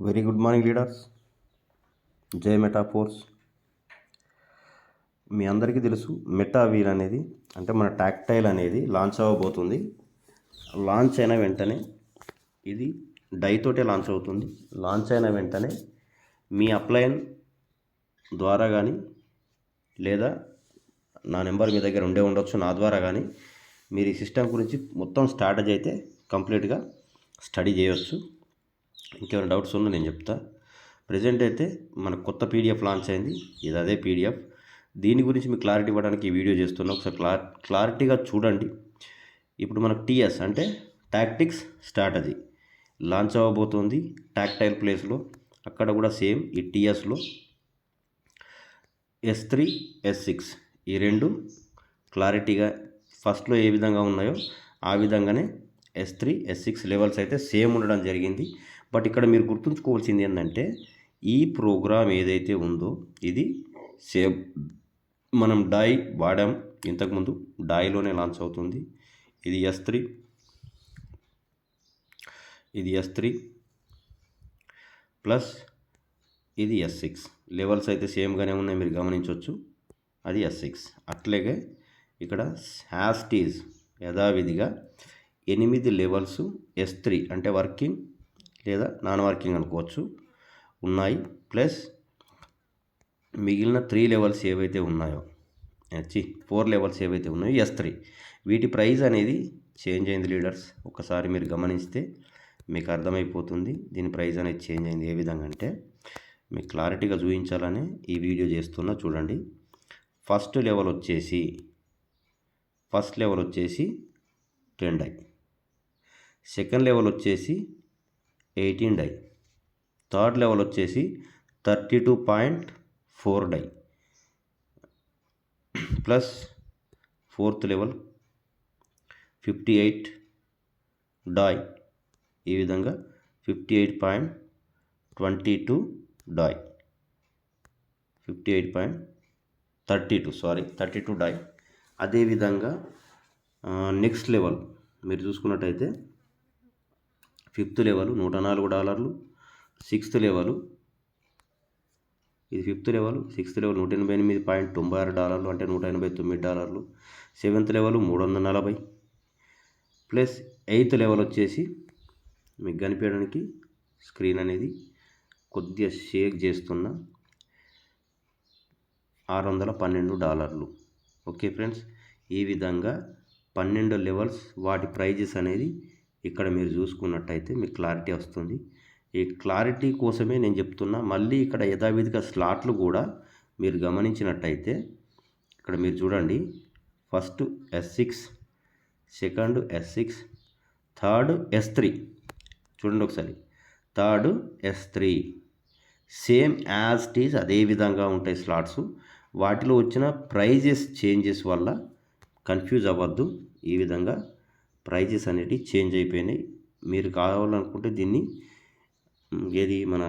Very good morning leaders. జై metaphors. మీ అందరికీ తెలుసు మెటా వీల్ అనేది అంటే మన టాక్టైల్ అనేది లాంచ్ అవ్వబోతుంది. లాంచ్ అయిన వెంటనే ఇది డైతోటే లాంచ్ అవుతుంది. లాంచ్ అయిన వెంటనే మీ అప్లైన్ ద్వారా కానీ లేదా నా నెంబర్ మీ దగ్గర ఉండొచ్చు, నా ద్వారా కానీ మీరు ఈ సిస్టమ్ గురించి మొత్తం స్ట్రాటజీ అయితే కంప్లీట్గా స్టడీ చేయవచ్చు. ఇంకేమైనా డౌట్స్ ఉన్నా నేను చెప్తా. ప్రజెంట్ అయితే మనకు కొత్త పీడిఎఫ్ లాంచ్ అయింది. ఇది అదే పీడిఎఫ్. దీని గురించి మీకు క్లారిటీ ఇవ్వడానికి ఈ వీడియో చేస్తున్నా. ఒకసారి క్లారిటీగా చూడండి. ఇప్పుడు మనకు టీఎస్ అంటే టాక్టిక్స్ స్ట్రాటజీ లాంచ్ అవ్వబోతుంది టాక్టైల్ ప్లేస్లో. అక్కడ కూడా సేమ్ ఈ టీఎస్లో S3 S6 ఈ రెండు క్లారిటీగా ఫస్ట్లో ఏ విధంగా ఉన్నాయో ఆ విధంగానే S3 S6 లెవెల్స్ అయితే సేమ్ ఉండడం జరిగింది. బట్ ఇక్కడ మీరు గుర్తుంచుకోవాల్సింది ఏంటంటే ఈ ప్రోగ్రామ్ ఏదైతే ఉందో ఇది సేమ్ మనం డై వాడాం ఇంతకుముందు, డైలోనే లాంచ్ అవుతుంది. ఇది S3 ప్లస్ ఇది S6 లెవెల్స్ అయితే సేమ్గానే ఉన్నాయి, మీరు గమనించవచ్చు. అది S6. అట్లాగే ఇక్కడ హ్యాస్టీజ్ యథావిధిగా 8 లెవెల్స్ S3 అంటే వర్కింగ్ లేదా నాన్ వర్కింగ్ అనుకోవచ్చు ఉన్నాయి. ప్లస్ మిగిలిన 3 లెవెల్స్ ఏవైతే ఉన్నాయో 4 లెవెల్స్ ఏవైతే ఉన్నాయో S3 వీటి ప్రైస్ అనేది చేంజ్ అయింది లీడర్స్. ఒకసారి మీరు గమనిస్తే మీకు అర్థమైపోతుంది దీని ప్రైస్ అనేది చేంజ్ అయింది. ఏ విధంగా అంటే మీకు క్లారిటీగా చూపించాలని ఈ వీడియో చేస్తున్నా. చూడండి. ఫస్ట్ లెవెల్ వచ్చేసి 10 డై, సెకండ్ లెవెల్ వచ్చేసి 18 డై, థర్డ్ లెవెల్ వచ్చేసి 32.4 డై, ప్లస్ ఫోర్త్ లెవెల్ 58 డై. ఈ విధంగా 58.22 డై, 32 డై. అదేవిధంగా నెక్స్ట్ లెవెల్ మీరు చూసుకున్నట్టయితే ఫిఫ్త్ లెవెల్ $104, సిక్స్త్ లెవెల్ ఇది ఫిఫ్త్ లెవెల్, సిక్స్త్ లెవెల్ $188.96 అంటే $189. Seventh level 340, plus eighth level వచ్చేసి మీకు కనిపించడానికి స్క్రీన్ అనేది కొద్దిగా షేక్ చేస్తున్నా $612. ఓకే ఫ్రెండ్స్, ఈ విధంగా 12 లెవెల్స్ వాటి ప్రైజెస్ అనేది ఇక్కడ మీరు చూసుకున్నట్టయితే మీకు క్లారిటీ వస్తుంది. ఈ క్లారిటీ కోసమే నేను చెప్తున్నా. మళ్ళీ ఇక్కడ యథావిధిగా స్లాట్లు కూడా మీరు గమనించినట్టయితే ఇక్కడ మీరు చూడండి. First S6, second S6, third S3. చూడండి ఒకసారి, third S3 same as it is అదే విధంగా ఉంటాయి స్లాట్స్. వాటిలో వచ్చిన ప్రైజెస్ చేంజెస్ వల్ల కన్ఫ్యూజ్ అవ్వద్దు. ఈ విధంగా ప్రైజెస్ అనేటివి చేంజ్ అయిపోయినాయి. మీరు కావాలనుకుంటే దీన్ని మన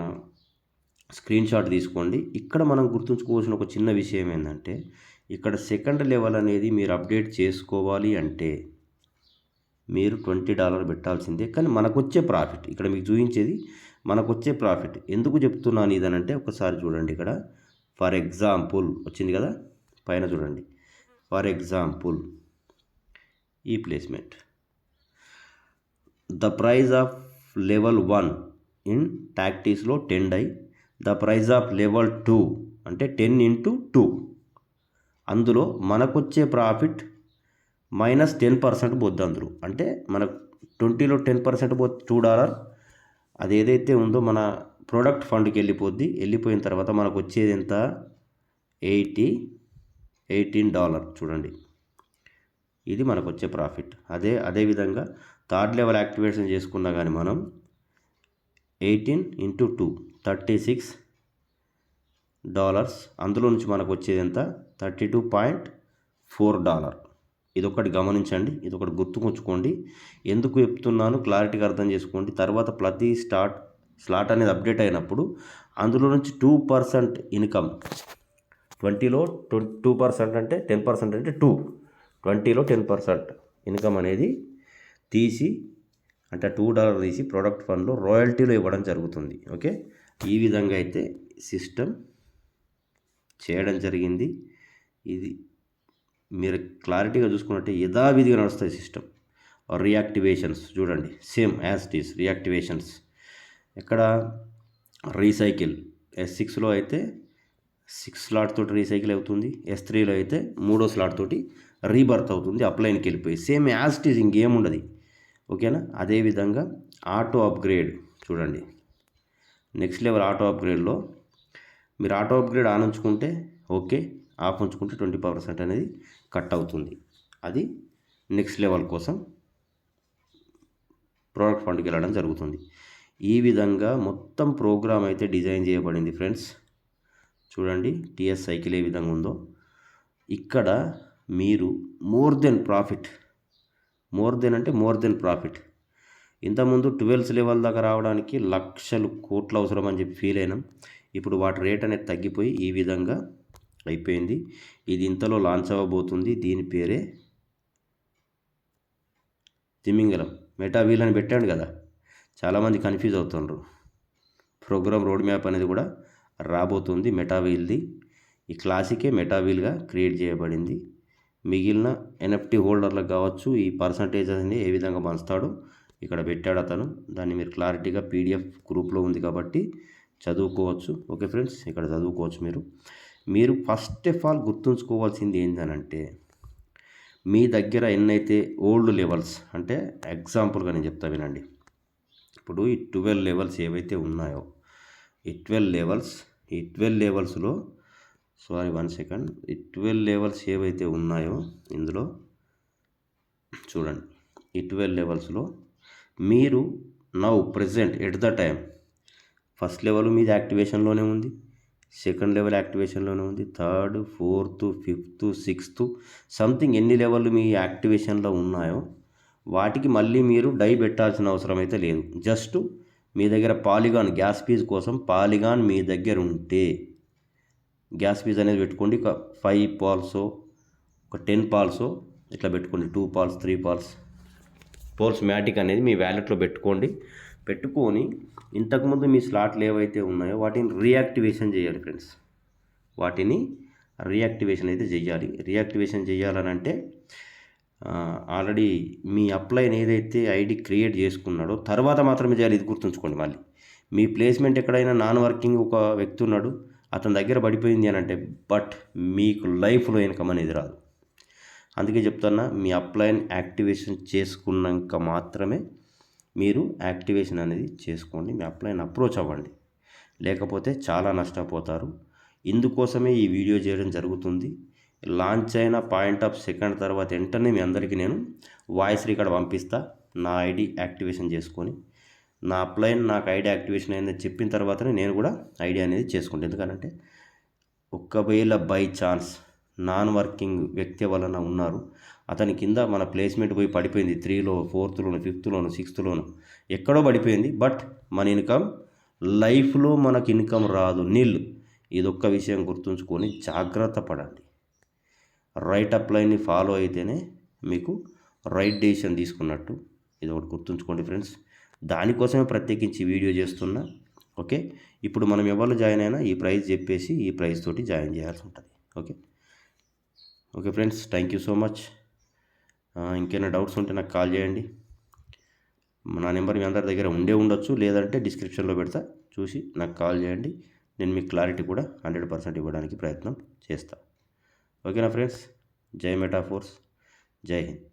స్క్రీన్ షాట్ తీసుకోండి. ఇక్కడ మనం గుర్తుంచుకోవాల్సిన ఒక చిన్న విషయం ఏంటంటే ఇక్కడ సెకండ్ లెవెల్ అనేది మీరు అప్డేట్ చేసుకోవాలి అంటే మీరు $20 పెట్టాల్సిందే. కానీ మనకు వచ్చే ప్రాఫిట్ ఇక్కడ మీకు చూపించేది మనకు వచ్చే ప్రాఫిట్. ఎందుకు చెప్తున్నాను ఇదనంటే ఒకసారి చూడండి. ఇక్కడ ఫర్ ఎగ్జాంపుల్ వచ్చింది కదా, పైన చూడండి. ఫర్ ఎగ్జాంపుల్ ఈ placement the prize of level 1 in టాక్టీస్లో 10 die, the prize of level 2 అంటే 10 into 2. అందులో మనకు వచ్చే ప్రాఫిట్ -10% పోద్ది. అందులో అంటే మనకు 20లో 10% పోతే $2. అది ఏదైతే ఉందో మన ప్రోడక్ట్ ఫండ్కి వెళ్ళిపోయిన తర్వాత మనకు వచ్చేది ఎంత, $18. చూడండి, ఇది మనకు వచ్చే ప్రాఫిట్. అదేవిధంగా థర్డ్ లెవెల్ యాక్టివేషన్ చేసుకున్నా కానీ మనం 18 into 2 $36. అందులో నుంచి మనకు వచ్చేది ఎంత, $32.4. ఇదొకటి గమనించండి, ఇదొకటి గుర్తుకుంచుకోండి. ఎందుకు చెప్తున్నాను క్లారిటీగా అర్థం చేసుకోండి. తర్వాత ప్రతి స్లాట్ అనేది అప్డేట్ అయినప్పుడు అందులో నుంచి 2% ఇన్కమ్, 20లో 2% అంటే 10% అంటే 2, 20లో 10% ఇన్కమ్ అనేది తీసి అంటే $2 తీసి ప్రోడక్ట్ ఫండ్లో రాయల్టీలో ఇవ్వడం జరుగుతుంది. ఓకే, ఈ విధంగా అయితే సిస్టమ్ చేయడం జరిగింది. ఇది మీరు క్లారిటీగా చూసుకున్నట్టే యథావిధిగా నడుస్తుంది సిస్టమ్. రియాక్టివేషన్స్ చూడండి, సేమ్ యాజ్ ఇట్ ఈస్ రియాక్టివేషన్స్. ఎక్కడ రీసైకిల్ S6లో అయితే 6 స్లాట్ తోటి రీసైకిల్ అవుతుంది, S3లో అయితే 3వ స్లాట్ తోటి రీబర్త్ అవుతుంది, అప్లైన్కి వెళ్ళిపోయి సేమ్ యాజ్ ఇట్ ఈస్ ఇంకేముండదు. ఓకేనా, అదేవిధంగా ఆటో అప్గ్రేడ్ చూడండి, నెక్స్ట్ లెవెల్ ఆటో అప్గ్రేడ్లో మీరు ఆటో అప్గ్రేడ్ ఆన్ ఉంచుకుంటే ఓకే, ఆఫ్ ఉంచుకుంటే 20% అనేది కట్ అవుతుంది. అది నెక్స్ట్ లెవెల్ కోసం ప్రోడక్ట్ ఫండ్కి వెళ్ళడం జరుగుతుంది. ఈ విధంగా మొత్తం ప్రోగ్రామ్ అయితే డిజైన్ చేయబడింది ఫ్రెండ్స్. చూడండి టీఎస్ సైకిల్ ఏ విధంగా ఉందో. ఇక్కడ మీరు మోర్ దెన్ ప్రాఫిట్. ఇంతకుముందు 12th లెవెల్ దాకా రావడానికి లక్షలు కోట్లు అవసరం అని చెప్పి ఫీల్ అయినాం. ఇప్పుడు వాటి రేట్ అనేది తగ్గిపోయి ఈ విధంగా అయిపోయింది. ఇది ఇంతలో లాంచ్ అవ్వబోతుంది. దీని పేరే తిమింగలం. మెటా వీల్ అని పెట్టాడు కదా, చాలామంది కన్ఫ్యూజ్ అవుతుండ్రు. ప్రోగ్రామ్ రోడ్ మ్యాప్ అనేది కూడా రాబోతుంది మెటా వీల్ది. ఈ క్లాసికే మెటా వీల్గా క్రియేట్ చేయబడింది. మిగిలిన NFT హోల్డర్లకు కావచ్చు ఈ పర్సంటేజ్ అనేది ఏ విధంగా పంచుతాడో ఇక్కడ పెట్టాడు అతను. దాన్ని మీరు క్లారిటీగా PDF గ్రూప్లో ఉంది కాబట్టి చదువుకోవచ్చు. ఓకే ఫ్రెండ్స్, ఇక్కడ చదువుకోవచ్చు. మీరు ఫస్ట్ ఆఫ్ ఆల్ గుర్తుంచుకోవాల్సింది ఏంటనంటే, మీ దగ్గర ఎన్నైతే ఓల్డ్ లెవెల్స్, అంటే ఎగ్జాంపుల్గా నేను చెప్తా వినండి. ఇప్పుడు ఈ 12 లెవెల్స్ ఏవైతే ఉన్నాయో, ఈ 12 లెవెల్స్లో ఈ 12 లెవెల్స్ ఏవైతే ఉన్నాయో ఇందులో చూడండి, ఈ 12 లెవెల్స్లో మీరు now present at the time first level మీది యాక్టివేషన్లోనే ఉంది, సెకండ్ లెవెల్ యాక్టివేషన్లోనే ఉంది, third, fourth, fifth, sixth something ఎన్ని లెవెల్ మీ యాక్టివేషన్లో ఉన్నాయో వాటికి మళ్ళీ మీరు డై పెట్టాల్సిన అవసరం అయితే లేదు. జస్ట్ మీ దగ్గర పాలిగాన్ గ్యాస్ ఫీజ్ కోసం పాలిగాన్ మీ దగ్గర ఉంటే గ్యాస్ ఫీజ్ అనేది పెట్టుకోండి. ఒక 5 పాల్సో ఒక 10 పాల్సో ఇట్లా పెట్టుకోండి. 2 పాల్స్ 3 పోల్స్ మ్యాటిక్ అనేది మీ వ్యాలెట్లో పెట్టుకొని ఇంతకుముందు మీ స్లాట్లు ఏవైతే ఉన్నాయో వాటిని రీయాక్టివేషన్ చేయాలి ఫ్రెండ్స్. వాటిని రీయాక్టివేషన్ అయితే చేయాలి. రీయాక్టివేషన్ చేయాలని అంటే ఆల్రెడీ మీ అప్లైన్ ఏదైతే ఐడి క్రియేట్ చేసుకున్నాడో తర్వాత మాత్రమే చేయాలి. ఇది గుర్తుంచుకోండి. మళ్ళీ మీ ప్లేస్మెంట్ ఎక్కడైనా నాన్ వర్కింగ్ ఒక వ్యక్తి ఉన్నాడు, అతని దగ్గర పడిపోయింది అని అంటే బట్ మీకు లైఫ్లో ఇన్కమ్ అనేది రాదు. అందుకే చెప్తున్నా, మీ అప్లైన్ యాక్టివేషన్ చేసుకున్నాక మాత్రమే మీరు యాక్టివేషన్ అనేది చేసుకోండి. మీ అప్లైన్ అప్రోచ్ అవ్వండి, లేకపోతే చాలా నష్టపోతారు. ఇందుకోసమే ఈ వీడియో చేయడం జరుగుతుంది. లాంచ్ అయిన 0.2 తర్వాత వెంటనే మీ అందరికీ నేను వాయిస్ రికార్డ్ పంపిస్తా. నా ఐడి యాక్టివేషన్ చేసుకొని నా అప్లైన్ నాకు ఐడి యాక్టివేషన్ అయిందని చెప్పిన తర్వాతనే నేను కూడా ఐడి అనేది చేసుకుంటాను. ఎందుకంటే ఒకవేళ బై ఛాన్స్ నాన్ వర్కింగ్ వ్యక్తి వలన ఉన్నారు, అతని కింద మన ప్లేస్మెంట్ పోయి పడిపోయింది 3లో 4లోను 5లోను 6లోను ఎక్కడో పడిపోయింది, బట్ మన ఇన్కమ్ లైఫ్లో మనకు ఇన్కమ్ రాదు, నీళ్ళు. ఇదొక్క విషయం గుర్తుంచుకొని జాగ్రత్త పడండి. రైట్ అప్లైన్ని ఫాలో అయితేనే మీకు రైట్ డెసిషన్ తీసుకున్నట్టు. ఇది ఒకటి గుర్తుంచుకోండి ఫ్రెండ్స్. దానికోసమే ప్రత్యేకించి వీడియో చేస్తున్నా. ఓకే, ఇప్పుడు మనం ఎవరు జాయిన్ అయినా ఈ ప్రైస్ చెప్పేసి ఈ ప్రైస్ తోటి జాయిన్ చేయాల్సి ఉంటుంది. Okay friends, thank you so much. ఇంకేమైనా డౌట్స్ ఉంటే నాకు కాల్ చేయండి. నా నెంబర్ మీ అందరి దగ్గర ఉండొచ్చు, లేదంటే డిస్క్రిప్షన్లో పెడతా, చూసి నాకు కాల్ చేయండి. నేను మీకు క్లారిటీ కూడా 100% ఇవ్వడానికి ప్రయత్నం చేస్తాను. ఓకేనా ఫ్రెండ్స్, జై మెటా ఫోర్స్, జై హింద్.